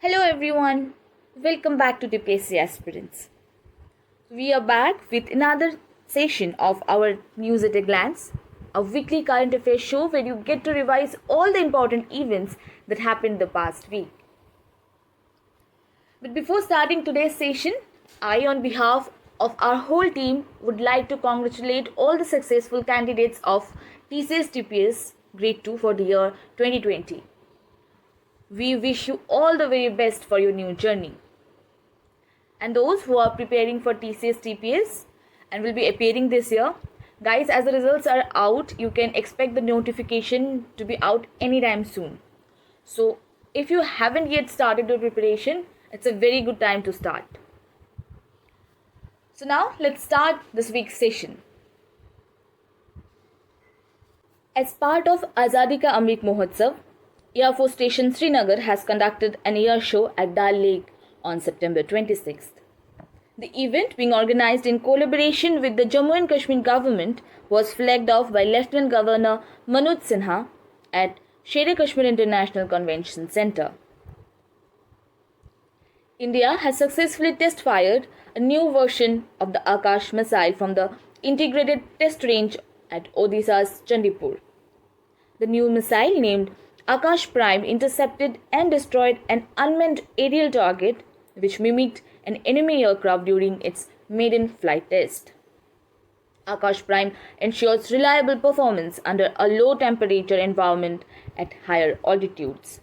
Hello everyone, welcome back to DPSC Aspirants. We are back with another session of our News at a Glance, a weekly current affairs show where you get to revise all the important events that happened the past week. But before starting today's session, I, on behalf of our whole team, would like to congratulate all the successful candidates of TCS TPS Grade 2 for the year 2020. We wish you all the very best for your new journey. And those who are preparing for TCS TPS and will be appearing this year, guys, as the results are out, you can expect the notification to be out anytime soon. So if you haven't yet started your preparation, it's a very good time to start. So now let's start this week's session. As part of Azadi Ka Amrit Mahotsav, Air Force Station Srinagar has conducted an air show at Dal Lake on September 26th. The event, being organized in collaboration with the Jammu and Kashmir government, was flagged off by Lieutenant Governor Manoj Sinha at Sher Kashmir International Convention Centre. India has successfully test-fired a new version of the Akash missile from the integrated test range at Odisha's Chandipur. The new missile, named Akash Prime, intercepted and destroyed an unmanned aerial target which mimicked an enemy aircraft during its maiden flight test. Akash Prime ensures reliable performance under a low temperature environment at higher altitudes.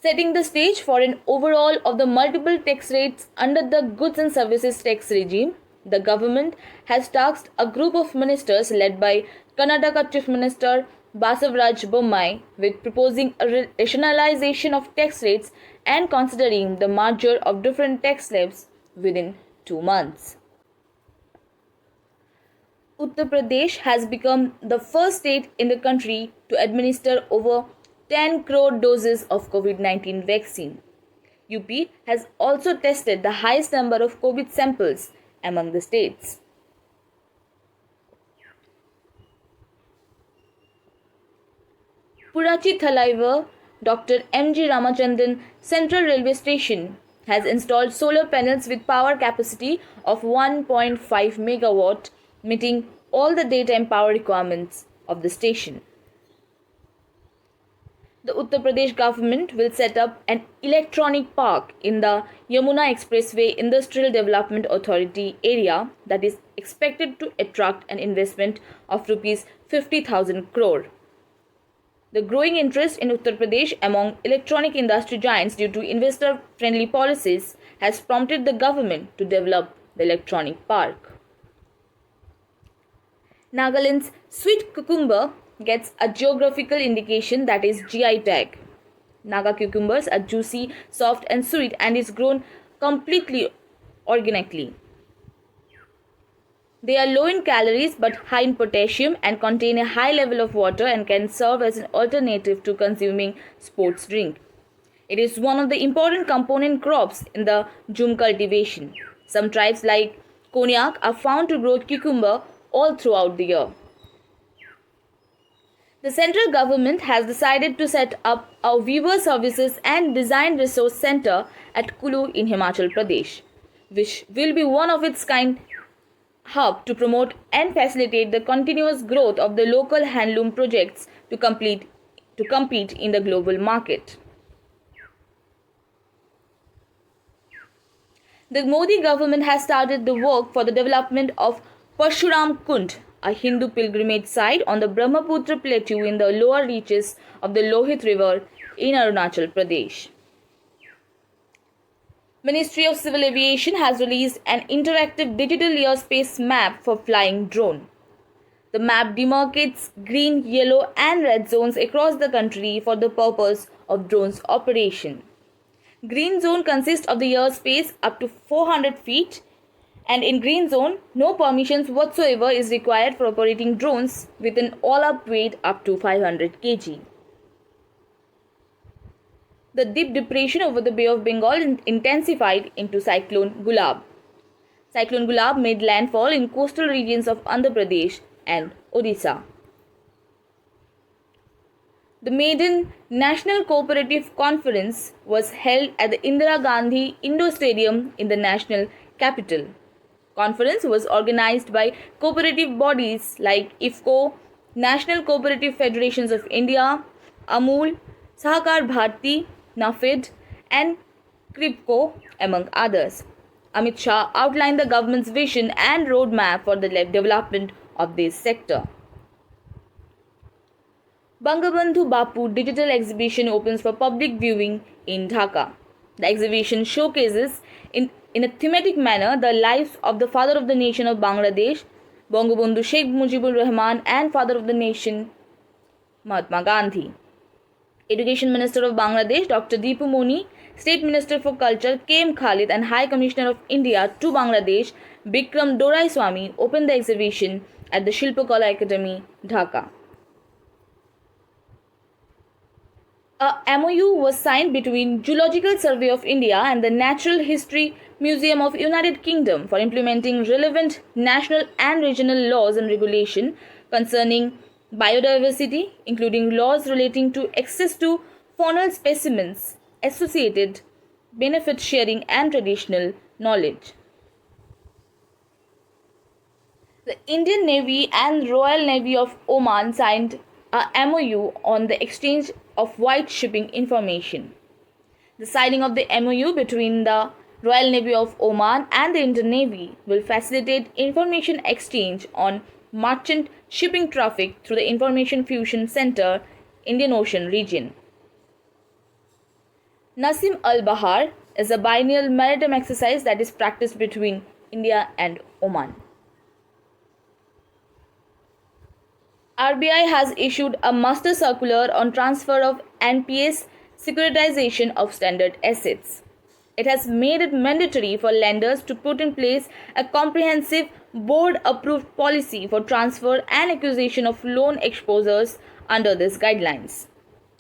Setting the stage for an overhaul of the multiple tax rates under the Goods and Services Tax regime, the government has tasked a group of ministers led by Karnataka Chief Minister Basavaraj Bommai with proposing a rationalization of tax rates and considering the merger of different tax slabs within 2 months. Uttar Pradesh has become the first state in the country to administer over 10 crore doses of COVID-19 vaccine. UP has also tested the highest number of COVID samples among the states. Purachi Thalaivar Dr. M.G. Ramachandran Central Railway Station has installed solar panels with power capacity of 1.5 megawatt, meeting all the daytime power requirements of the station. The Uttar Pradesh government will set up an electronic park in the Yamuna Expressway Industrial Development Authority area that is expected to attract an investment of rupees 50,000 crore. The growing interest in Uttar Pradesh among electronic industry giants due to investor-friendly policies has prompted the government to develop the electronic park. Nagaland's sweet cucumber gets a geographical indication, that is GI tag. Naga cucumbers are juicy, soft and sweet and is grown completely organically. They are low in calories but high in potassium and contain a high level of water and can serve as an alternative to consuming sports drink. It is one of the important component crops in the jhum cultivation. Some tribes like Konyak are found to grow cucumber all throughout the year. The central government has decided to set up a Weaver Services and Design Resource Centre at Kulu in Himachal Pradesh, which will be one of its kind hub to promote and facilitate the continuous growth of the local handloom projects to compete in the global market. The Modi government has started the work for the development of Parshuram Kund, a Hindu pilgrimage site on the Brahmaputra plateau in the lower reaches of the Lohit River in Arunachal Pradesh. Ministry of Civil Aviation has released an interactive digital airspace map for flying drone. The map demarcates green, yellow and red zones across the country for the purpose of drones operation. Green zone consists of the airspace up to 400 feet, and in green zone, no permissions whatsoever is required for operating drones with an all-up weight up to 500 kg. The deep depression over the Bay of Bengal intensified into Cyclone Gulab. Cyclone Gulab made landfall in coastal regions of Andhra Pradesh and Odisha. The maiden National Cooperative Conference was held at the Indira Gandhi Indoor Stadium in the national capital. Conference was organized by cooperative bodies like IFCO, National Cooperative Federations of India, Amul, Sahakar Bharti, NAFED, and CRIPCO, among others. Amit Shah outlined the government's vision and roadmap for the development of this sector. Bangabandhu Bapu digital exhibition opens for public viewing in Dhaka. The exhibition showcases in a thematic manner the lives of the father of the nation of Bangladesh, Bangabandhu Sheikh Mujibur Rahman, and father of the nation Mahatma Gandhi. Education Minister of Bangladesh Dr. Deepu Moni, State Minister for Culture K.M. Khalid, and High Commissioner of India to Bangladesh Bikram Doraiswamy opened the exhibition at the Shilpakala Academy, Dhaka. A MOU was signed between Zoological Survey of India and the Natural History Museum of United Kingdom for implementing relevant national and regional laws and regulation concerning biodiversity, including laws relating to access to faunal specimens, associated benefit sharing, and traditional knowledge. The Indian Navy and Royal Navy of Oman signed a MOU on the exchange of white shipping information. The signing of the MOU between the Royal Navy of Oman and the Indian Navy will facilitate information exchange on merchant shipping traffic through the Information Fusion Center, Indian Ocean region. Nasim al-Bahar is a biennial maritime exercise that is practiced between India and Oman. RBI has issued a master circular on transfer of NPS securitization of standard assets. It has made it mandatory for lenders to put in place a comprehensive board-approved policy for transfer and acquisition of loan exposures under these guidelines.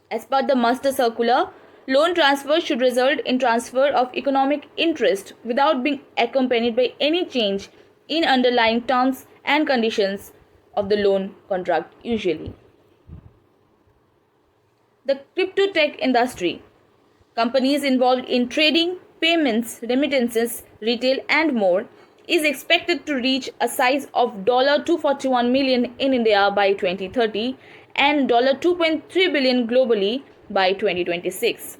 As per the master circular, loan transfer should result in transfer of economic interest without being accompanied by any change in underlying terms and conditions of the loan contract usually. The crypto tech industry. Companies involved in trading, payments, remittances, retail, and more is expected to reach a size of $241 million in India by 2030 and $2.3 billion globally by 2026.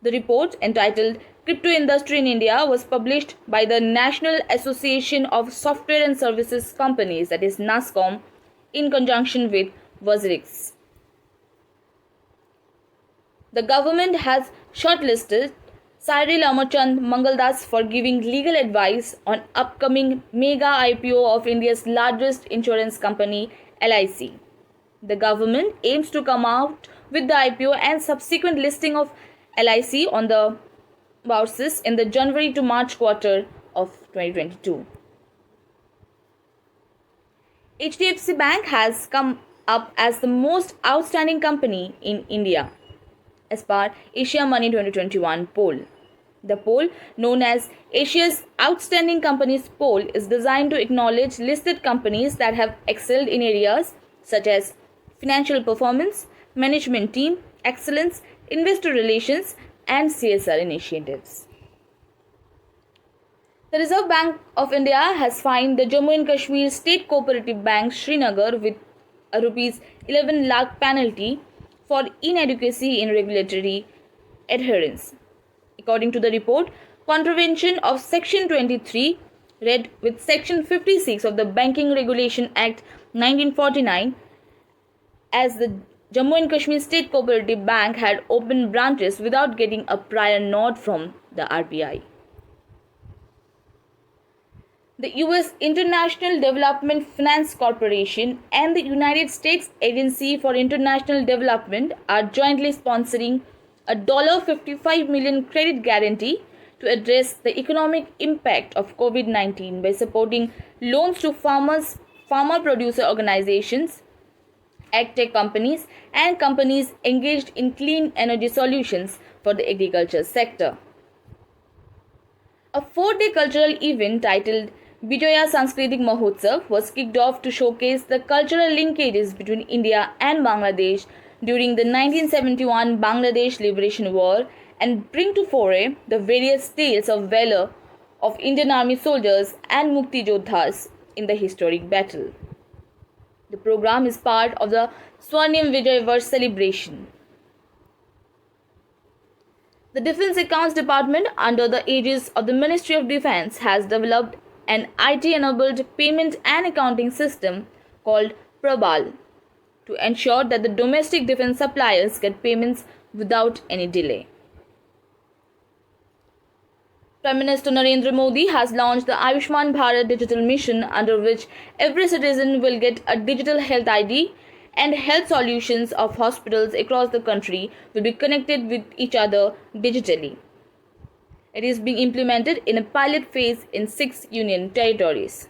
The report, entitled Crypto Industry in India, was published by the National Association of Software and Services Companies, that is NASSCOM, in conjunction with WazirX. The government has shortlisted Cyril Amarchand Mangaldas for giving legal advice on upcoming mega IPO of India's largest insurance company, LIC. The government aims to come out with the IPO and subsequent listing of LIC on the bourses in the January to March quarter of 2022. HDFC Bank has come up as the most outstanding company in India as per Asia Money 2021 poll. The poll, known as Asia's Outstanding Companies Poll, is designed to acknowledge listed companies that have excelled in areas such as financial performance, management team, excellence, investor relations, and CSR initiatives. The Reserve Bank of India has fined the Jammu and Kashmir State Cooperative Bank Srinagar with a Rs 11 lakh penalty for inadequacy in regulatory adherence. According to the report, contravention of Section 23, read with Section 56 of the Banking Regulation Act 1949, as the Jammu and Kashmir State Cooperative Bank had opened branches without getting a prior nod from the RBI. The US International Development Finance Corporation and the United States Agency for International Development are jointly sponsoring a $55 million credit guarantee to address the economic impact of COVID-19 by supporting loans to farmer producer organizations, agtech companies, and companies engaged in clean energy solutions for the agriculture sector. A 4-day cultural event titled Vijaya Sanskritik Mahotsav was kicked off to showcase the cultural linkages between India and Bangladesh during the 1971 Bangladesh Liberation War and bring to fore the various tales of valor of Indian Army soldiers and Mukti Jodhas in the historic battle. The program is part of the Swarnim Vijay Varsh celebration. The Defence Accounts Department, under the aegis of the Ministry of Defence, has developed an IT-enabled payment and accounting system called Prabal to ensure that the domestic defence suppliers get payments without any delay. Prime Minister Narendra Modi has launched the Ayushman Bharat Digital Mission, under which every citizen will get a digital health ID and health solutions of hospitals across the country will be connected with each other digitally. It is being implemented in a pilot phase in 6 union territories.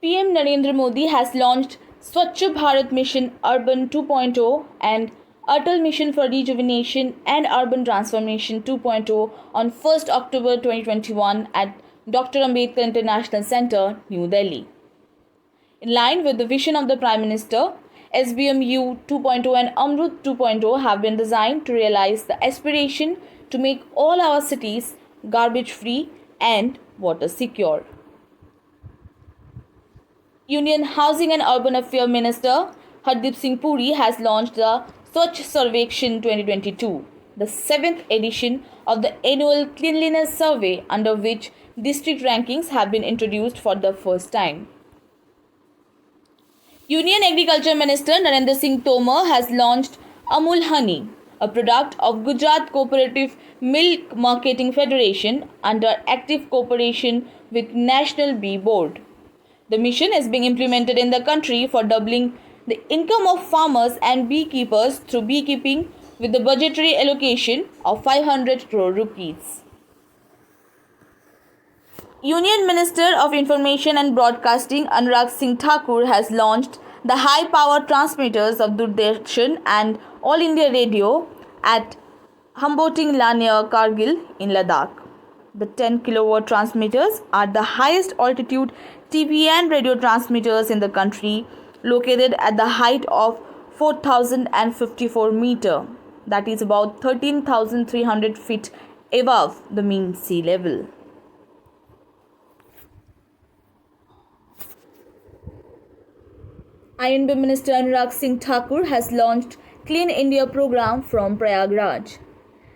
PM Narendra Modi has launched Swachh Bharat Mission Urban 2.0 and Atal Mission for Rejuvenation and Urban Transformation 2.0 on 1st October 2021 at Dr. Ambedkar International Centre, New Delhi. In line with the vision of the Prime Minister, SBMU 2.0 and Amrut 2.0 have been designed to realize the aspiration to make all our cities garbage-free and water secure. Union Housing and Urban Affairs Minister Hardeep Singh Puri has launched the Swachh Sarvekshan 2022, the 7th edition of the annual cleanliness survey, under which district rankings have been introduced for the first time. Union Agriculture Minister Narendra Singh Tomar has launched Amul Honey, a product of Gujarat Cooperative Milk Marketing Federation under active cooperation with National Bee Board. The mission is being implemented in the country for doubling the income of farmers and beekeepers through beekeeping with the budgetary allocation of 500 crore rupees. Union Minister of Information and Broadcasting Anurag Singh Thakur has launched the high-power transmitters of Doordarshan and All India Radio at Hamboting-La near Kargil in Ladakh. The 10 kilowatt transmitters are the highest altitude TV and radio transmitters in the country, located at the height of 4,054 meters, that is about 13,300 feet above the mean sea level. INB Minister Anurag Singh Thakur has launched Clean India program from Prayagraj.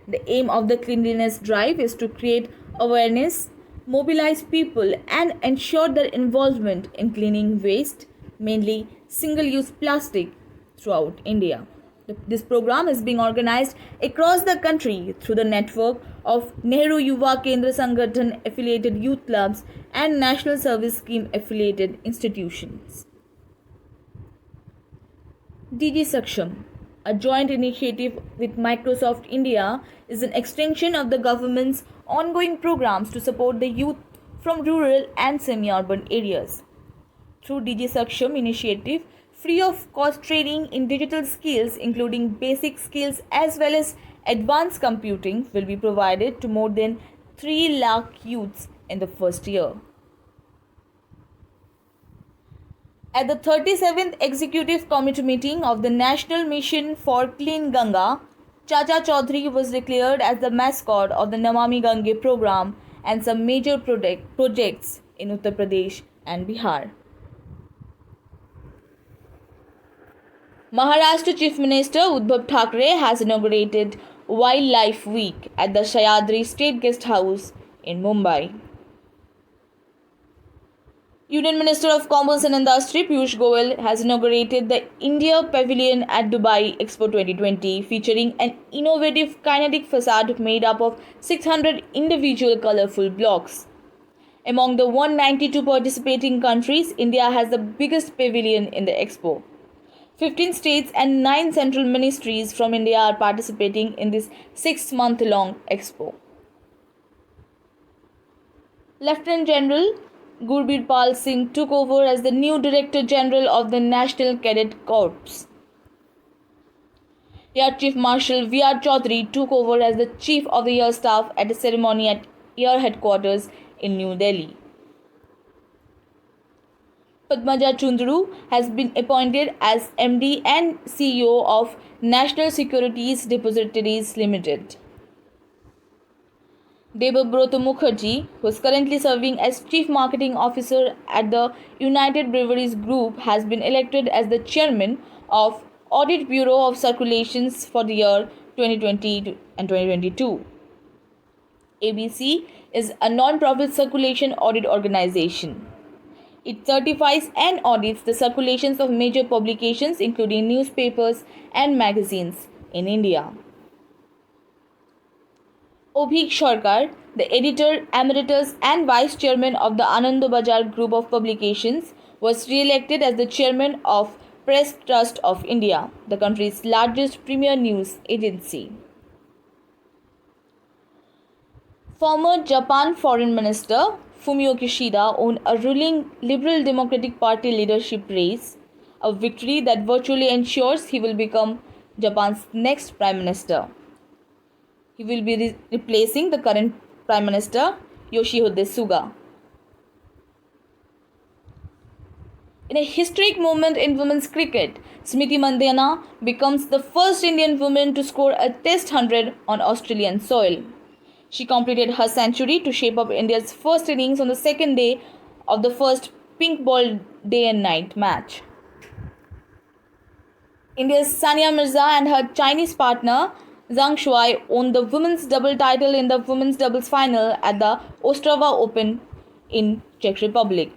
The aim of the cleanliness drive is to create awareness, mobilize people and ensure their involvement in cleaning waste, mainly single-use plastic, throughout India. This program is being organized across the country through the network of Nehru Yuva Kendra Sangathan affiliated youth clubs and National Service Scheme affiliated institutions. DG Saksham, a joint initiative with Microsoft India, is an extension of the government's ongoing programs to support the youth from rural and semi-urban areas. Through DG Saksham initiative, free of cost training in digital skills, including basic skills as well as advanced computing, will be provided to more than 3 lakh youths in the first year. At the 37th Executive Committee meeting of the National Mission for Clean Ganga, Chacha Chaudhary was declared as the mascot of the Namami Gange program and some major projects in Uttar Pradesh and Bihar. Maharashtra Chief Minister Uddhav Thackeray has inaugurated Wildlife Week at the Sahyadri State Guest House in Mumbai. Union Minister of Commerce and Industry Piyush Goyal has inaugurated the India Pavilion at Dubai Expo 2020, featuring an innovative kinetic facade made up of 600 individual colorful blocks. Among the 192 participating countries, India has the biggest pavilion in the expo. 15 states and 9 central ministries from India are participating in this 6-month-long expo. Lieutenant General Gurbir Pal Singh took over as the new Director General of the National Cadet Corps. Air Chief Marshal V.R. Chaudhary took over as the Chief of the Air Staff at a ceremony at Air Headquarters in New Delhi. Padmaja Chundru has been appointed as MD and CEO of National Securities Depositories Limited. Debabrata Mukherjee, who is currently serving as Chief Marketing Officer at the United Breweries Group, has been elected as the Chairman of Audit Bureau of Circulations for the year 2020 and 2022. ABC is a non-profit circulation audit organization. It certifies and audits the circulations of major publications including newspapers and magazines in India. Obhik Sarkar, the editor emeritus and vice chairman of the Anandabazar Group of Publications, was re-elected as the chairman of Press Trust of India, the country's largest premier news agency. Former Japan Foreign Minister Fumio Kishida won a ruling Liberal Democratic Party leadership race, a victory that virtually ensures he will become Japan's next Prime Minister. He will be replacing the current Prime Minister Yoshihide Suga. In a historic moment in women's cricket, Smriti Mandhana becomes the first Indian woman to score a Test 100 on Australian soil. She completed her century to shape up India's first innings on the second day of the first pink ball day and night match. India's Sania Mirza and her Chinese partner Zhang Shuai won the women's double title in the women's doubles final at the Ostrava Open in Czech Republic.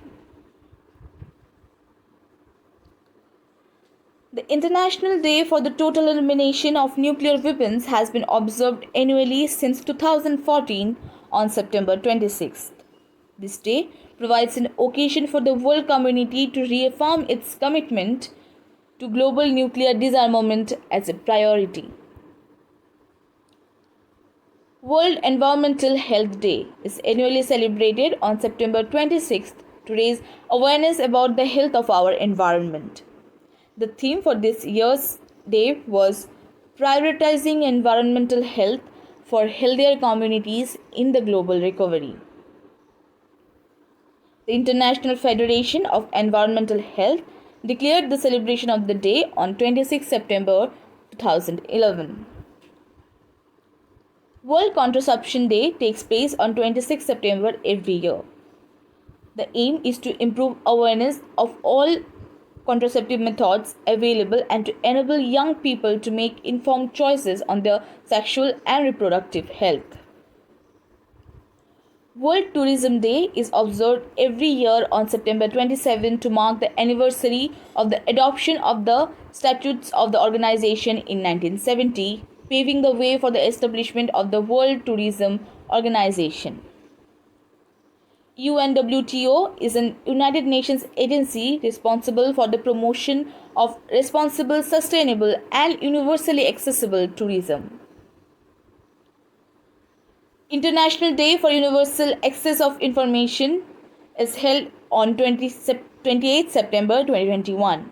The International Day for the Total Elimination of Nuclear Weapons has been observed annually since 2014 on September 26th. This day provides an occasion for the world community to reaffirm its commitment to global nuclear disarmament as a priority. World Environmental Health Day is annually celebrated on September 26th to raise awareness about the health of our environment. The theme for this year's day was prioritizing environmental health for healthier communities in the global recovery. The International Federation of Environmental Health declared the celebration of the day on 26 September 2011. World Contraception Day takes place on 26 September every year. The aim is to improve awareness of all contraceptive methods available and to enable young people to make informed choices on their sexual and reproductive health. World Tourism Day is observed every year on September 27 to mark the anniversary of the adoption of the statutes of the organization in 1970, paving the way for the establishment of the World Tourism Organization. UNWTO is an United Nations agency responsible for the promotion of responsible, sustainable, and universally accessible tourism. International Day for Universal Access of Information is held on 28 September 2021.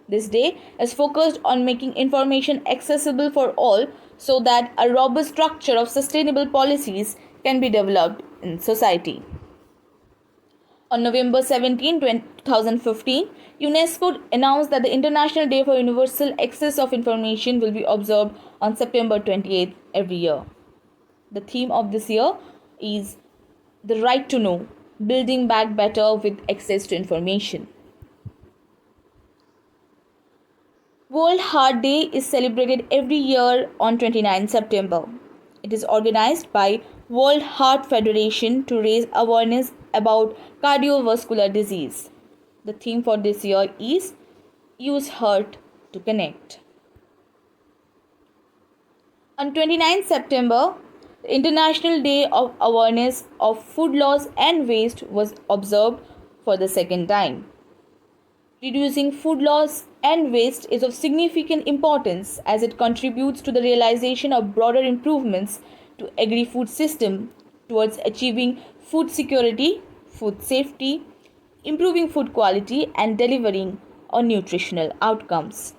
This day is focused on making information accessible for all so that a robust structure of sustainable policies can be developed in society. On November 17, 2015, UNESCO announced that the International Day for Universal Access of Information will be observed on September 28 every year. The theme of this year is the right to know, building back better with access to information. World Heart Day is celebrated every year on 29 September. It is organized by World Heart Federation to raise awareness about cardiovascular disease. The theme for this year is Use Heart to Connect. On 29 September, the International Day of Awareness of Food Loss and Waste was observed for the second time. Reducing food loss and waste is of significant importance as it contributes to the realization of broader improvements to agri-food system towards achieving food security, food safety, improving food quality, and delivering on nutritional outcomes.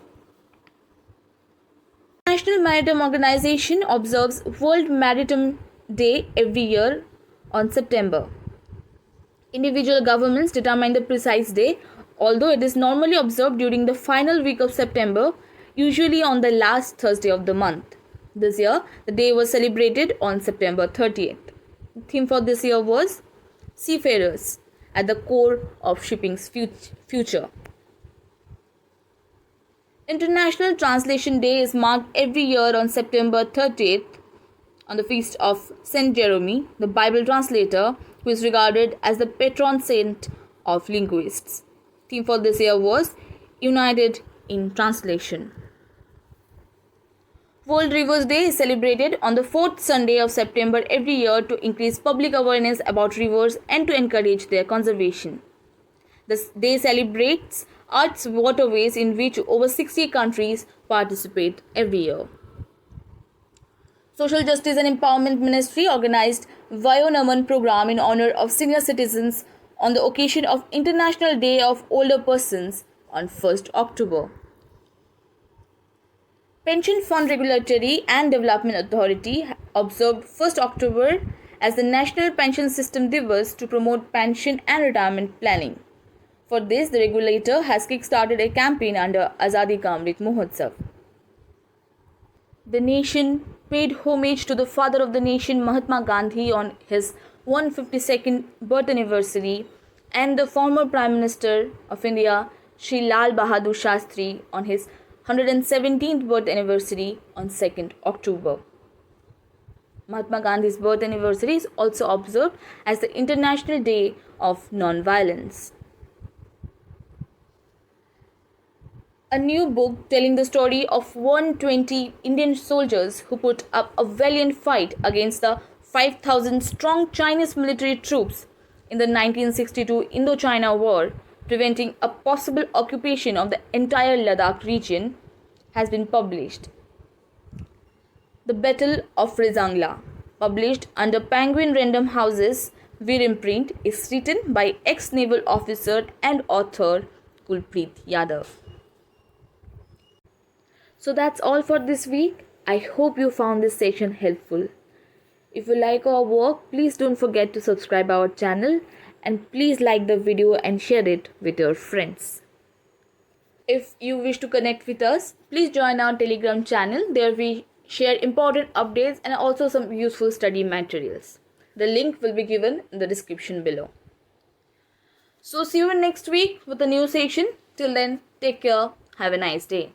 The International Maritime Organization observes World Maritime Day every year on September. Individual governments determine the precise day although it is normally observed during the final week of September, usually on the last Thursday of the month. This year, the day was celebrated on September 30th. The theme for this year was Seafarers at the core of shipping's future. International Translation Day is marked every year on September 30th on the feast of Saint Jerome, the Bible translator, who is regarded as the patron saint of linguists. Theme for this year was United in Translation. World Rivers Day is celebrated on the fourth Sunday of September every year to increase public awareness about rivers and to encourage their conservation. This day celebrates Earth's waterways, in which over 60 countries participate every year. Social Justice and Empowerment Ministry organized Vayonaman program in honor of senior citizens on the occasion of International Day of Older Persons on 1st October. Pension Fund Regulatory and Development Authority observed 1st October as the National Pension System Divas to promote pension and retirement planning. For this, the regulator has kick-started a campaign under Azadi Ka Amrit Mahotsav. The nation paid homage to the father of the nation, Mahatma Gandhi, on his 152nd birth anniversary, and the former Prime Minister of India, Shri Lal Bahadur Shastri, on his 117th birth anniversary on 2nd October. Mahatma Gandhi's birth anniversary is also observed as the International Day of Non-Violence. A new book telling the story of 120 Indian soldiers who put up a valiant fight against the 5,000 strong Chinese military troops in the 1962 Indochina War, preventing a possible occupation of the entire Ladakh region, has been published. The Battle of Rezangla, published under Penguin Random House's Veer imprint, is written by ex-naval officer and author Kulpreet Yadav. So that's all for this week. I hope you found this session helpful. If you like our work, please don't forget to subscribe our channel, and please like the video and share it with your friends. If you wish to connect with us, please join our Telegram channel. There we share important updates and also some useful study materials. The link will be given in the description below. So see you next week with a new session. Till then, take care. Have a nice day.